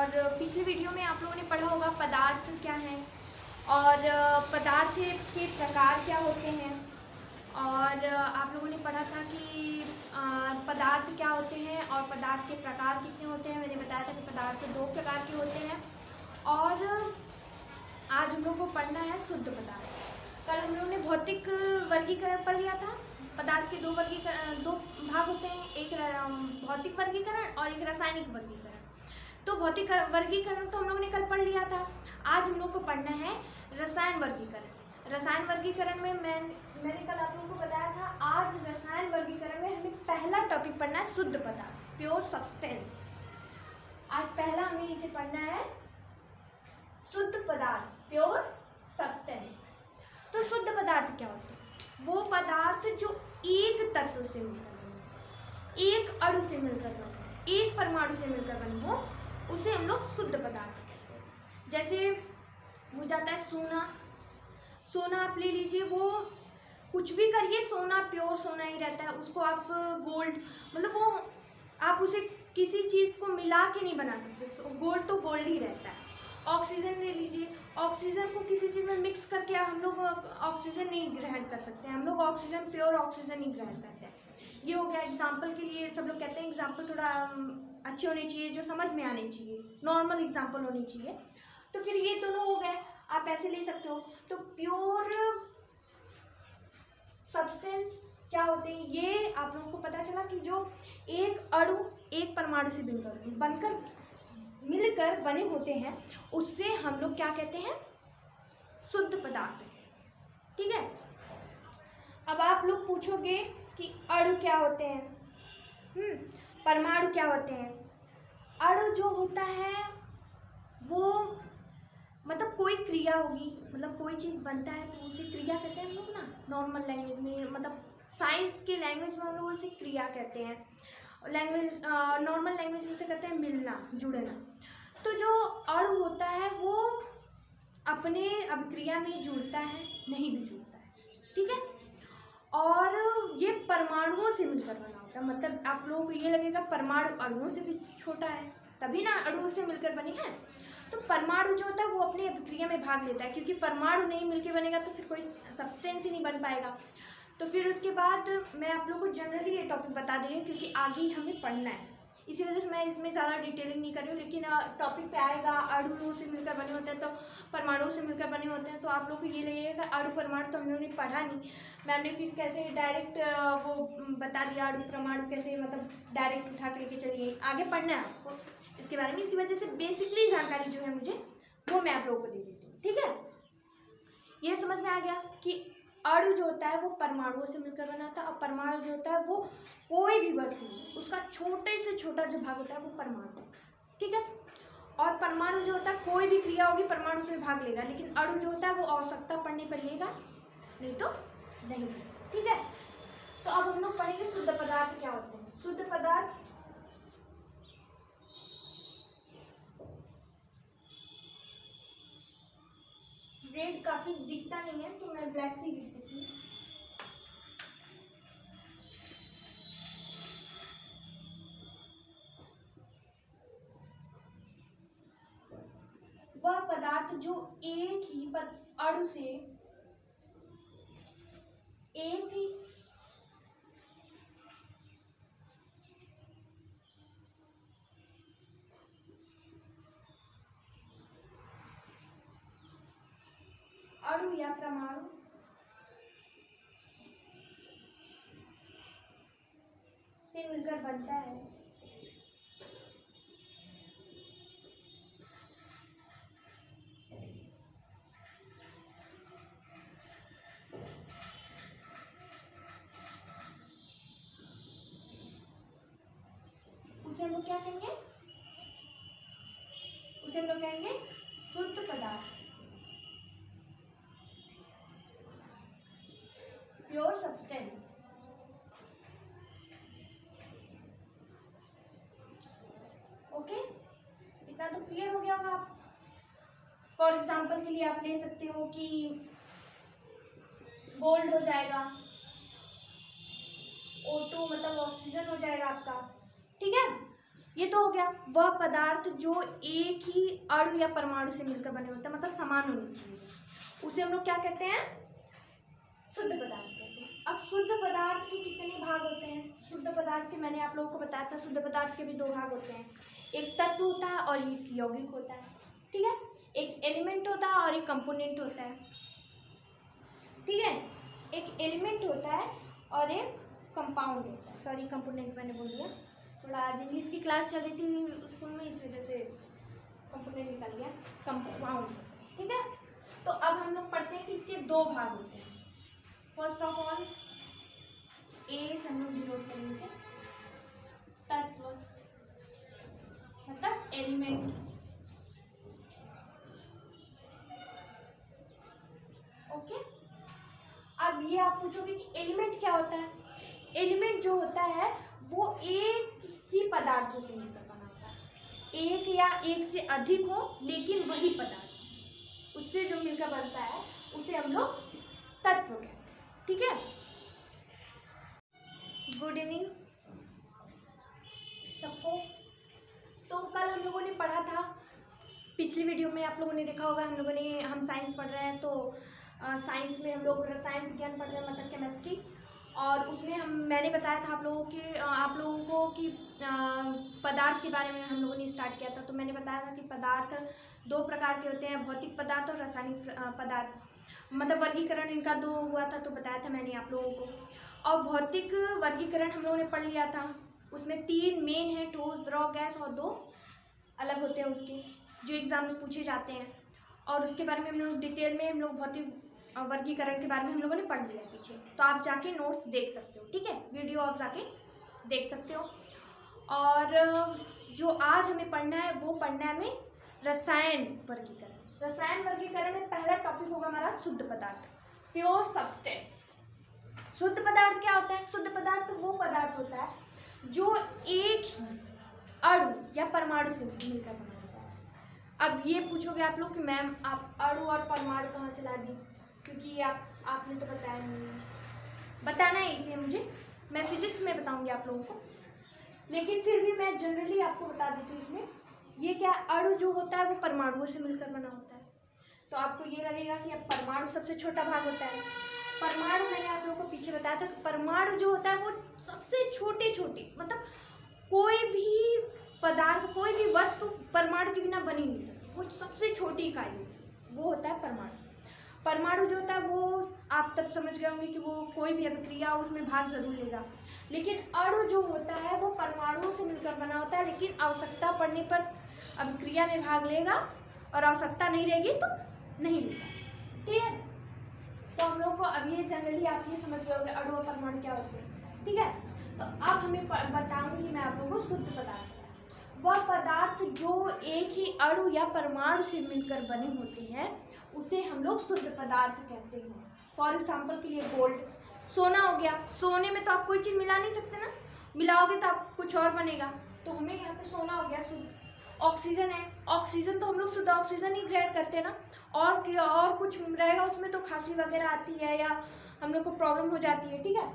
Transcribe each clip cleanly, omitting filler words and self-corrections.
और पिछले वीडियो में आप लोगों ने पढ़ा होगा पदार्थ क्या हैं और पदार्थ के प्रकार क्या होते हैं। और आप लोगों ने पढ़ा था कि पदार्थ क्या होते हैं और पदार्थ के प्रकार कितने होते हैं। मैंने बताया था कि पदार्थ 2 प्रकार के होते हैं। और आज हम लोग को पढ़ना है शुद्ध पदार्थ। कल हम लोगों ने भौतिक वर्गीकरण पढ़ लिया था। पदार्थ के 2 भाग होते हैं, एक भौतिक वर्गीकरण और एक रासायनिक वर्गीकरण। तो भौतिक वर्गीकरण तो हम लोगों ने कल पढ़ लिया था। आज हम लोग को पढ़ना है रसायन वर्गीकरण। रसायन वर्गीकरण में मैंने कल आप लोगों को बताया था, आज रसायन वर्गीकरण में हमें पहला टॉपिक पढ़ना है शुद्ध पदार्थ, प्योर सब्सटेंस। आज पहला हमें इसे पढ़ना है शुद्ध पदार्थ, प्योर सब्सटेंस। तो शुद्ध पदार्थ क्या होते हैं? वो पदार्थ जो एक तत्व से मिलकर बने, एक अणु से मिलकर बने, एक परमाणु से मिलकर बने हो, उसे हम लोग शुद्ध पदार्थ कहते हैं। जैसे हो जाता है सोना। सोना आप ले लीजिए, वो कुछ भी करिए सोना प्योर सोना ही रहता है। उसको आप गोल्ड मतलब वो आप उसे किसी चीज़ को मिला के नहीं बना सकते। गोल्ड तो गोल्ड ही रहता है। ऑक्सीजन ले लीजिए, ऑक्सीजन को किसी चीज़ में मिक्स करके हम लोग ऑक्सीजन नहीं ग्रहण कर सकते। हम लोग ऑक्सीजन प्योर ऑक्सीजन ही ग्रहण करते हैं। ये हो गया एग्जाम्पल के लिए। सब लोग कहते हैं एग्जाम्पल थोड़ा अच्छे होने चाहिए, जो समझ में आने चाहिए, नॉर्मल एग्जाम्पल होनी चाहिए। तो फिर ये दोनों हो गए, आप ऐसे ले सकते हो। तो प्योर सब्सटेंस क्या होते हैं, ये आप लोगों को पता चला कि जो एक अणु एक परमाणु से मिलकर बने होते हैं, उससे हम लोग क्या कहते हैं? शुद्ध पदार्थ। ठीक है। अब आप लोग पूछोगे कि अणु क्या होते हैं, परमाणु क्या होते हैं। अणु जो होता है वो मतलब कोई क्रिया होगी, मतलब कोई चीज़ बनता है तो उसे क्रिया कहते हैं हम लोग ना, नॉर्मल लैंग्वेज में, मतलब साइंस के लैंग्वेज में हम लोग उसे क्रिया कहते हैं। नॉर्मल लैंग्वेज में उसे कहते हैं मिलना, जुड़ना। तो जो अणु होता है वो अपने अभिक्रिया में जुड़ता है, नहीं भी जुड़ता है। ठीक है। और ये परमाणुओं से मिलकर बना होता है। मतलब आप लोगों को ये लगेगा परमाणु अणुओं से भी छोटा है, तभी ना अणुओं से मिलकर बने हैं। तो परमाणु जो होता है वो अपनी अभिक्रिया में भाग लेता है, क्योंकि परमाणु नहीं मिलकर बनेगा तो फिर कोई सब्सटेंस ही नहीं बन पाएगा। तो फिर उसके बाद मैं आप लोगों को जनरली ये टॉपिक बता दे रही हूँ, क्योंकि आगे ही हमें पढ़ना है, इसी वजह से मैं इसमें ज़्यादा डिटेलिंग नहीं कर रही हूँ। लेकिन टॉपिक पे आएगा अणुओं से मिलकर बने होते हैं, तो परमाणुओं से मिलकर बने होते हैं। तो आप लोग को ये लगेगा अणु परमाणु तो हम लोगों ने पढ़ा नहीं, मैंने फिर कैसे डायरेक्ट वो बता दिया अणु परमाणु कैसे, मतलब डायरेक्ट उठा के लेके चलिए, आगे पढ़ना है आपको इसके बारे में। इसी वजह से बेसिकली जानकारी जो है मुझे वो मैं आप लोगों को दे देती हूँ। ठीक है। ये समझ में आ गया कि अणु जो होता है वो परमाणुओं से मिलकर बना होता है, और परमाणु जो होता है वो कोई भी वस्तु, उसका छोटे से छोटा जो भाग होता है वो परमाणु। ठीक है। और परमाणु जो होता है कोई भी क्रिया होगी परमाणु में भाग लेगा, लेकिन अणु जो होता है वो आवश्यकता पड़ने पर लेगा, नहीं तो नहीं। ठीक है। तो अब हम लोग पढ़ेंगे शुद्ध पदार्थ क्या होते हैं। शुद्ध पदार्थ रेड काफी दिखता नहीं है तो मैं ब्लैक से ही लिख देती हूँ। वह पदार्थ जो एक ही अणु से एक ही अणु या परमाणु से मिलकर बनता है, उसे हम लोग क्या कहेंगे? उसे हम लोग कहेंगे शुद्ध पदार्थ, प्योर सब्सटेंस। ओके, इतना तो क्लियर हो गया होगा। आप फॉर एग्जाम्पल के लिए आप ले सकते हो कि गोल्ड हो जाएगा, O2 मतलब ऑक्सीजन हो जाएगा आपका। ठीक है। ये तो हो गया वह पदार्थ जो एक ही अणु या परमाणु से मिलकर बने होते हैं, मतलब समान होनी चाहिए, उसे हम लोग क्या कहते हैं? शुद्ध पदार्थ कहते हैं। अब शुद्ध पदार्थ के कितने भाग होते हैं? शुद्ध पदार्थ के मैंने आप लोगों को बताया था, शुद्ध पदार्थ के भी दो भाग होते हैं, एक तत्व होता है और एक यौगिक होता है, ठीक है। एक एलिमेंट होता है और एक कंपोनेंट होता है, ठीक है। एक एलिमेंट होता है और एक कंपाउंड होता है, सॉरी कंपोनेंट मैंने बोल दिया, थोड़ा आज इंग्लिश की क्लास चल रही थी स्कूल में, इस वजह से कंपोनेंट निकल गया, कंपाउंड, ठीक है। तो अब हम लोग पढ़ते हैं कि इसके दो भाग होते हैं। फर्स्ट ऑफ ऑल ए से हम लोग डिनोट करेंगे इसे, तत्व मतलब एलिमेंट, ओके। अब ये आप पूछोगे कि एलिमेंट क्या होता है? एलिमेंट जो होता है वो एक ही पदार्थों से मिलकर बना होता है, एक या एक से अधिक हो लेकिन वही पदार्थ उससे जो मिलकर बनता है उसे हम लोग तत्व कहते हैं, ठीक है। गुड इवनिंग सबको। तो कल हम लोगों ने पढ़ा था, पिछली वीडियो में आप लोगों ने देखा होगा, हम साइंस पढ़ रहे हैं, तो साइंस में हम लोग रसायन विज्ञान पढ़ रहे हैं, मतलब केमिस्ट्री, और उसमें मैंने बताया था आप लोगों को कि पदार्थ के बारे में हम लोगों ने स्टार्ट किया था। तो मैंने बताया था कि पदार्थ दो प्रकार के होते हैं, भौतिक पदार्थ और रासायनिक पदार्थ, मतलब वर्गीकरण इनका दो हुआ था, तो बताया था मैंने आप लोगों को। और भौतिक वर्गीकरण हम लोगों ने पढ़ लिया था, उसमें 3 मेन है, ठोस, द्रव, गैस, और 2 अलग होते हैं उसके, जो एग्ज़ाम में पूछे जाते हैं, और उसके बारे में हम लोग डिटेल में हम लोग भौतिक वर्गीकरण के बारे में हम लोगों ने पढ़ लिया पीछे। तो आप जाके नोट्स देख सकते हो, ठीक है, वीडियो आप जाके देख सकते हो। और जो आज हमें पढ़ना है वो पढ़ना है हमें रसायन वर्गीकरण। रसायन वर्गीकरण में पहला टॉपिक होगा हमारा शुद्ध पदार्थ, प्योर सब्सटेंस। शुद्ध पदार्थ क्या होता है? शुद्ध पदार्थ वो पदार्थ होता है जो एक ही अणु या परमाणु से मिलकर बना होता है। अब ये पूछोगे आप लोग कि मैम आप अणु और परमाणु कहाँ से ला दी, क्योंकि आपने तो बताया नहीं, बताना है इसे मुझे, मैं फिजिक्स में बताऊंगी आप लोगों को, लेकिन फिर भी मैं जनरली आपको बता देती हूँ इसमें। ये क्या, अणु जो होता है वो परमाणुओं से मिलकर बना होता है। तो आपको ये लगेगा कि अब परमाणु सबसे छोटा भाग होता है। परमाणु मैंने आप लोगों को पीछे बताया था, परमाणु जो होता है वो सबसे छोटे मतलब कोई भी पदार्थ, कोई भी वस्तु परमाणु के बिना बन ही नहीं सकती, वो सबसे छोटी इकाई वो होता है परमाणु। परमाणु जो होता है वो आप तब समझ गए होंगे कि वो कोई भी अभिक्रिया उसमें भाग जरूर लेगा, लेकिन अणु जो होता है वो परमाणुओं से मिलकर बना होता है, लेकिन आवश्यकता पड़ने पर अभिक्रिया में भाग लेगा और आवश्यकता नहीं रहेगी तो नहीं लेगा, ठीक है। तो हम लोग को अब ये जनरली आप ये समझ गए होंगे अणु और परमाणु क्या होते हैं, ठीक है। तो अब हमें बताऊंगी मैं आप लोगों को शुद्ध पदार्थ, वह पदार्थ जो एक ही अणु या परमाणु से मिलकर बने होते हैं उसे हम लोग शुद्ध पदार्थ कहते हैं। फॉर एग्जाम्पल के लिए गोल्ड, सोना हो गया, सोने में तो आप कोई चीज़ मिला नहीं सकते ना, मिलाओगे तो आप कुछ और बनेगा, तो हमें यहाँ पे सोना हो गया शुद्ध। ऑक्सीजन है, ऑक्सीजन तो हम लोग शुद्ध ऑक्सीजन ही ग्रहण करते हैं ना, और कुछ रहेगा उसमें तो खांसी वगैरह आती है या हम लोग को प्रॉब्लम हो जाती है, ठीक है।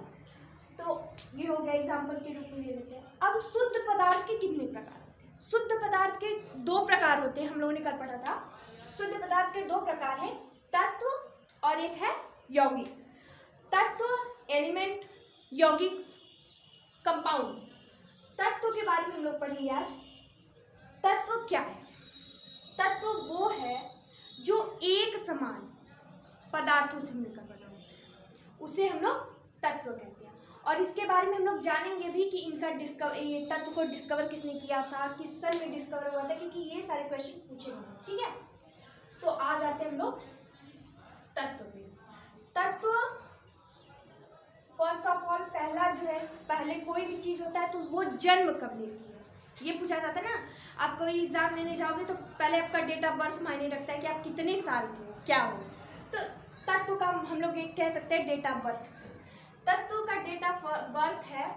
तो ये हो गया एग्जाम्पल के रूप में ले लेते हैं। अब शुद्ध पदार्थ के कितने प्रकार होते हैं? शुद्ध पदार्थ के 2 प्रकार होते हैं, हम लोगों ने कल पढ़ा था। शुद्ध पदार्थ के 2 प्रकार हैं, तत्व और एक है यौगिक। तत्व एलिमेंट, यौगिक कंपाउंड। तत्व के बारे में हम लोग पढ़ेंगे आज। तत्व क्या है? तत्व वो है जो एक समान पदार्थों से मिलकर बना होता है, उसे हम लोग तत्व कहते हैं। और इसके बारे में हम लोग जानेंगे भी कि इनका ये तत्व को डिस्कवर किसने किया था, किस सन में डिस्कवर हुआ था, क्योंकि ये सारे क्वेश्चन पूछे गए, ठीक है। तो आ जाते हैं हम लोग तत्व पे। तत्व फर्स्ट ऑफ ऑल पहला जो है, पहले कोई भी चीज़ होता है तो वो जन्म कब लेती है, ये पूछा जाता है ना। आप कोई एग्जाम लेने जाओगे तो पहले आपका डेट ऑफ बर्थ मायने रखता है कि आप कितने साल के हो, क्या हो। तो तत्व का हम लोग एक कह सकते हैं डेट ऑफ बर्थ। तत्व का डेट ऑफ बर्थ है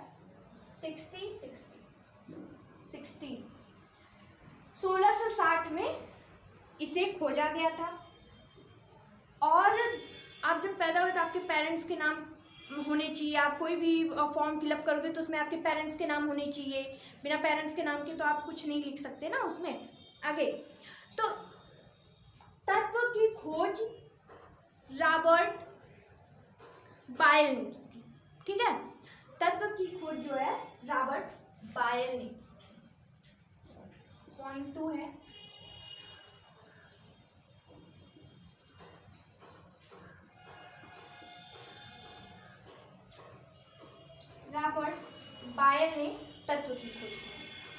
1660 में इसे खोजा गया था। और आप जब पैदा हुए तो आपके पेरेंट्स के नाम होने चाहिए। आप कोई भी फॉर्म फिलअप करोगे तो उसमें आपके पेरेंट्स के नाम होने चाहिए। बिना पेरेंट्स के नाम के तो आप कुछ नहीं लिख सकते ना उसमें। आगे तो तत्व की खोज रॉबर्ट बायल ने की थी। ठीक है, तत्व की खोज जो है रॉबर्ट बायल ने। पॉइंट 2 है। रॉबर्ट बायल ने तत्व की खोज की।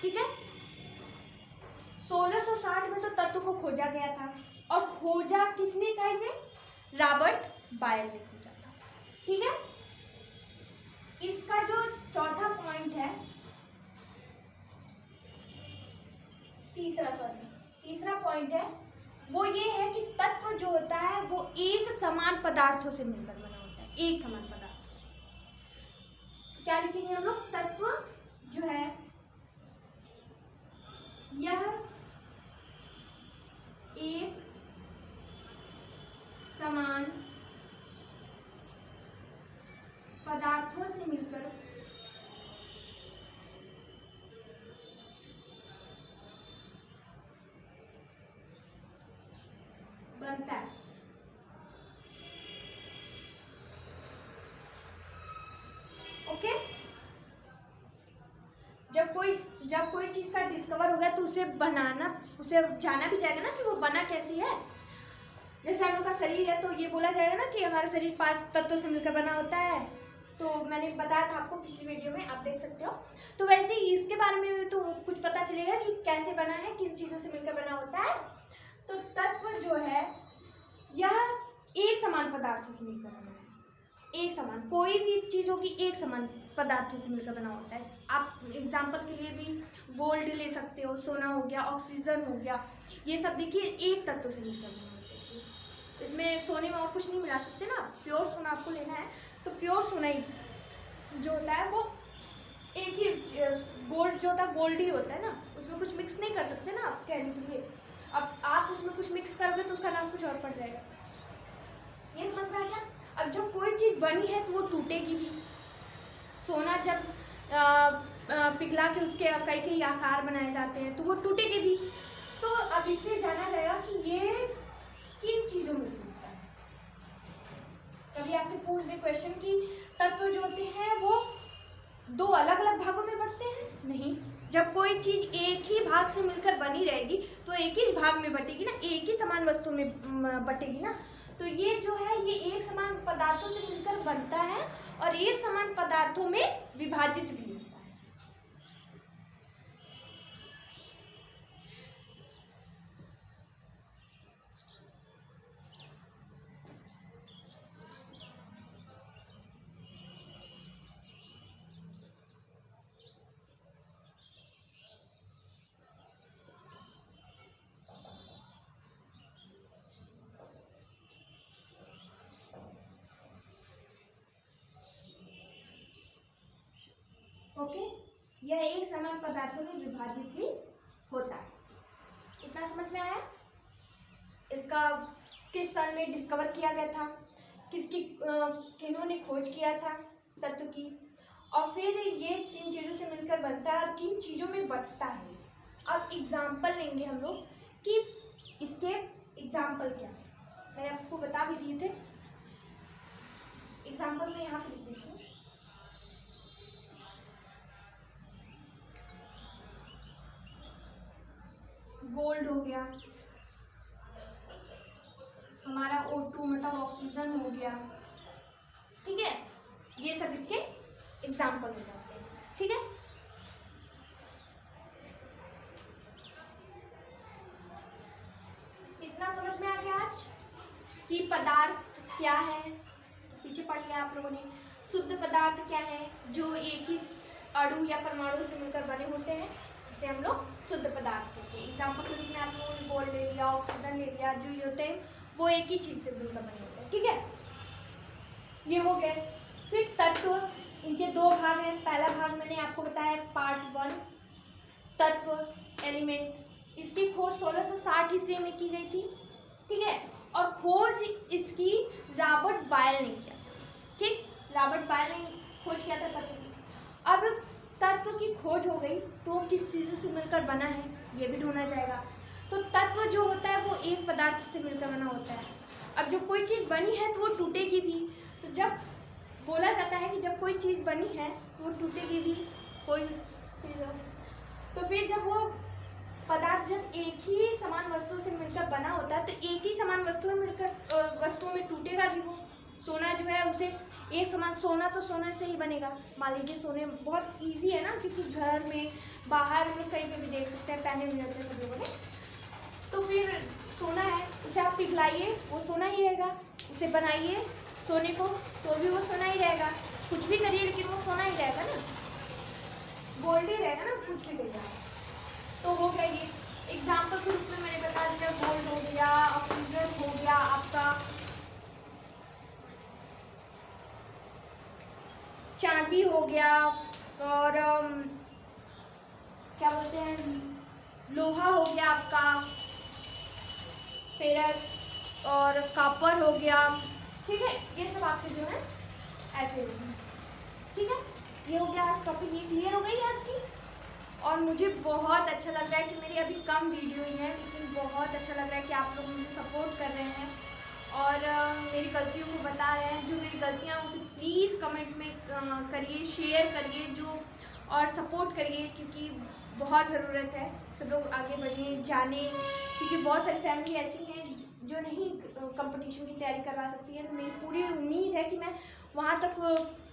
ठीक है, 1660 में तो तत्व को खोजा गया था और खोजा किसने था इसे? रॉबर्ट बायल ने खोजा था। ठीक है, इसका जो चौथा पॉइंट है, तीसरा पॉइंट है वो ये है कि तत्व जो होता है वो एक समान पदार्थों से मिलकर बना होता है। एक समान पदार्थों से क्या लिखेंगे हम लोग? तत्व जो है यह एक समान पदार्थों से मिलकर बनता है। ओके, जब कोई चीज का डिस्कवर हो गया तो उसे जाना भी चाहेगा ना कि वो बना कैसी है। जैसे हम लोग का शरीर है तो ये बोला जाएगा ना कि हमारा शरीर 5 तत्वों से मिलकर बना होता है। तो मैंने बताया था आपको पिछली वीडियो में, आप देख सकते हो। तो वैसे ही इसके बारे में तो कुछ पता चलेगा कि कैसे बना है, किन चीज़ों से मिलकर बना होता है। तो तत्व जो है यह एक समान पदार्थों से मिलकर बना है। एक समान, कोई भी चीज़ होगी एक समान पदार्थों से मिलकर बना होता है। आप एग्जाम्पल के लिए भी गोल्ड ले सकते हो, सोना हो गया, ऑक्सीजन हो गया, ये सब देखिए एक तत्व से मिलकर बना होता है। इसमें सोने में और कुछ नहीं मिला सकते ना। प्योर सोना आपको लेना है तो प्योर सोना ही जो होता है वो एक ही, गोल्ड जो होता है गोल्ड ही होता है ना, उसमें कुछ मिक्स नहीं कर सकते ना आप कहने के लिए। अब आप उसमें कुछ मिक्स करोगे तो उसका नाम कुछ और पड़ जाएगा। ये समझ में आ गया? अब जब कोई चीज़ बनी है तो वो टूटेगी भी। सोना जब पिघला के उसके कई कई आकार बनाए जाते हैं तो वो टूटेगी भी। तो अब इससे जाना जाएगा कि ये किन चीज़ों में टूटता है। कभी आपसे पूछ दे क्वेश्चन कि तत्व जो होते हैं वो 2 अलग अलग भागों में बंटते हैं? नहीं, जब कोई चीज़ एक ही भाग से मिलकर बनी रहेगी तो एक ही भाग में बटेगी ना, एक ही समान वस्तु में बटेगी ना। तो ये जो है ये एक समान पदार्थों से मिलकर बनता है और एक समान पदार्थों में विभाजित भी होता है। ओके, यह एक समान पदार्थों में विभाजित भी होता है। इतना समझ में आया? इसका किस साल में डिस्कवर किया गया था, किन्होंने खोज किया था तत्व की, और फिर ये किन चीज़ों से मिलकर बनता है और किन चीज़ों में बंटता है। अब एग्जाम्पल लेंगे हम लोग कि इसके एग्जाम्पल क्या है। मैंने आपको बता भी दिए थे। एग्जाम्पल में यहाँ पर लिख देती हूँ। गोल्ड हो गया, हमारा O2 मतलब ऑक्सीजन हो गया। ठीक है, ये सब इसके एग्जाम्पल हो जाते हैं। ठीक है, इतना समझ में आ गया आज कि पदार्थ क्या है। पीछे पढ़ लिया आप लोगों ने। शुद्ध पदार्थ क्या है? जो एक ही अणु या परमाणु से मिलकर बने होते हैं उसे हम लोग शुद्ध पदार्थ कहते हैं। एग्जाम्पल के रूप में आप लोगों ने गोल्ड ले लिया, ऑक्सीजन ले लिया, जो ये होते हैं वो एक ही चीज़ से मिलकर बने होते हैं। ठीक है, ये हो गए। फिर तत्व, इनके 2 भाग हैं। पहला भाग मैंने आपको बताया पार्ट 1 तत्व एलिमेंट। इसकी खोज 1660 ईस्वी में की गई थी। ठीक है, और खोज इसकी रॉबर्ट बायल ने किया था। ठीक, रॉबर्ट बायल ने खोज किया था तत्व की। अब तत्व की खोज हो गई तो किस चीज़ों से मिलकर बना है ये भी ढूंढना जाएगा। तो तत्व जो होता है वो एक पदार्थ से मिलकर बना होता है। अब जब कोई चीज़ बनी है तो वो टूटेगी भी। तो जब बोला जाता है कि जब कोई चीज़ बनी है तो वो टूटेगी भी, कोई चीज़ हो। तो फिर जब वो पदार्थ जब एक ही समान वस्तु से मिलकर बना होता है तो एक ही समान वस्तुओं में टूटेगा भी वो। सोना जो है उसे एक समान, सोना तो सोना से ही बनेगा। मान लीजिए सोने बहुत इजी है ना, क्योंकि घर में बाहर हम लोग कहीं पे भी देख सकते हैं, पहने हुए होते हैं सब लोगों ने। तो फिर सोना है, उसे आप पिघलाइए वो सोना ही रहेगा, उसे बनाइए सोने को तो भी वो सोना ही रहेगा। कुछ भी करिए लेकिन वो सोना ही रहेगा ना, गोल्ड ही रहेगा ना, कुछ भी करिए। तो हो गया ये एग्जाम्पल के रूप में मैंने बता दिया। गोल्ड हो गया, ऑक्सीजन हो गया, आपका चांदी हो गया, और क्या बोलते हैं लोहा हो गया आपका, फेरस और कॉपर हो गया। ठीक है, ये सब आपके जो है ऐसे हो गए। ठीक है, ये हो गया आज टॉपिक, ये क्लियर हो गई आज की। और मुझे बहुत अच्छा लग रहा है कि मेरी अभी कम वीडियो ही है लेकिन बहुत अच्छा लग रहा है कि आप लोग मुझे सपोर्ट कर रहे हैं और मेरी गलतियों को बता रहे हैं। जो मेरी गलतियाँ उसे प्लीज़ कमेंट में करिए, शेयर करिए जो, और सपोर्ट करिए क्योंकि बहुत ज़रूरत है। सब लोग आगे बढ़ें, जाने, क्योंकि बहुत सारी फैमिली ऐसी हैं जो नहीं कंपटीशन की तैयारी करवा सकती है। मेरी पूरी उम्मीद है कि मैं वहाँ तक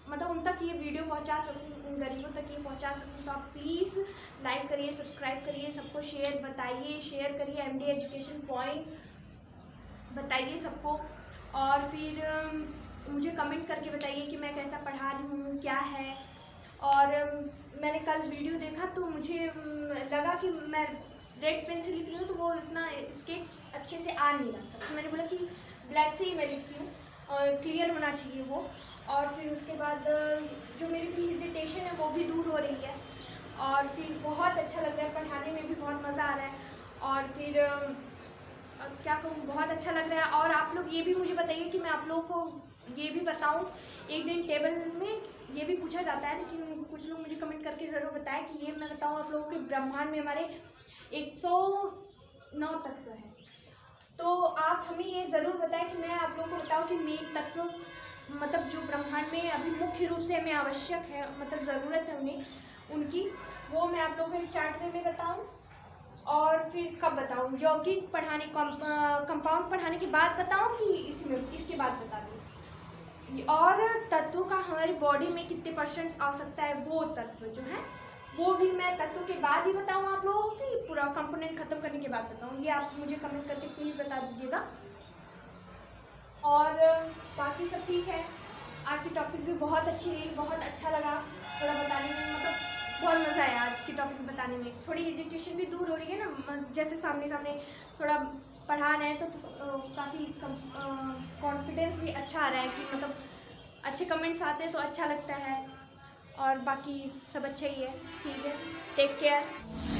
मतलब उन तक ये वीडियो पहुँचा सकूँ, उन गरीबों तक ये पहुँचा सकूँ। तो आप प्लीज़ लाइक करिए, सब्सक्राइब करिए, सबको शेयर करिए। एमडी एजुकेशन पॉइंट बताइए सबको, और फिर मुझे कमेंट करके बताइए कि मैं कैसा पढ़ा रही हूँ, क्या है। और मैंने कल वीडियो देखा तो मुझे लगा कि मैं रेड पेन से लिख रही हूँ तो वो इतना स्केच अच्छे से आ नहीं रहा, तो मैंने बोला कि ब्लैक से ही मैं लिखती हूँ और क्लियर होना चाहिए वो। और फिर उसके बाद जो मेरी भी हेजिटेशन है वो भी दूर हो रही है, और फिर बहुत अच्छा लग रहा है, पढ़ाने में भी बहुत मज़ा आ रहा है। और फिर क्या कहूँ, बहुत अच्छा लग रहा है। और आप लोग ये भी मुझे बताइए कि मैं आप लोगों को ये भी बताऊँ, एक दिन टेबल में ये भी पूछा जाता है लेकिन कुछ लोग मुझे कमेंट करके ज़रूर बताएं कि ये मैं बताऊँ आप लोगों के ब्रह्मांड में हमारे 109 तत्व हैं। तो आप हमें ये ज़रूर बताएं कि मैं आप लोगों को बताऊँ कि मेन तत्व मतलब जो ब्रह्मांड में अभी मुख्य रूप से हमें आवश्यक है, मतलब ज़रूरत है उन्हें उनकी, वो मैं आप लोगों को एक चार्ट में बताऊँ। और फिर कब बताऊँ, यौगिक पढ़ाने कंपाउंड पढ़ाने के बाद बताऊँ कि इसके बाद बता दूँ। और तत्वों का हमारी बॉडी में कितने % आ सकता है वो तत्व जो है वो भी मैं तत्वों के बाद ही बताऊँ आप लोगों को कि पूरा कंपोनेंट ख़त्म करने के बाद बताऊँ। ये आप मुझे कमेंट करके प्लीज़ बता दीजिएगा। और बाकी सब ठीक है। आज की टॉपिक भी बहुत अच्छी रही, बहुत अच्छा लगा थोड़ा बताने में, मतलब बहुत मज़ा आया आज की टॉपिक बताने में। थोड़ी एजुकेशन भी दूर हो रही है ना, जैसे सामने सामने थोड़ा पढ़ा रहे हैं तो काफ़ी कॉन्फिडेंस भी अच्छा आ रहा है कि मतलब अच्छे कमेंट्स आते हैं तो अच्छा लगता है। और बाकी सब अच्छा ही है। ठीक है, टेक केयर।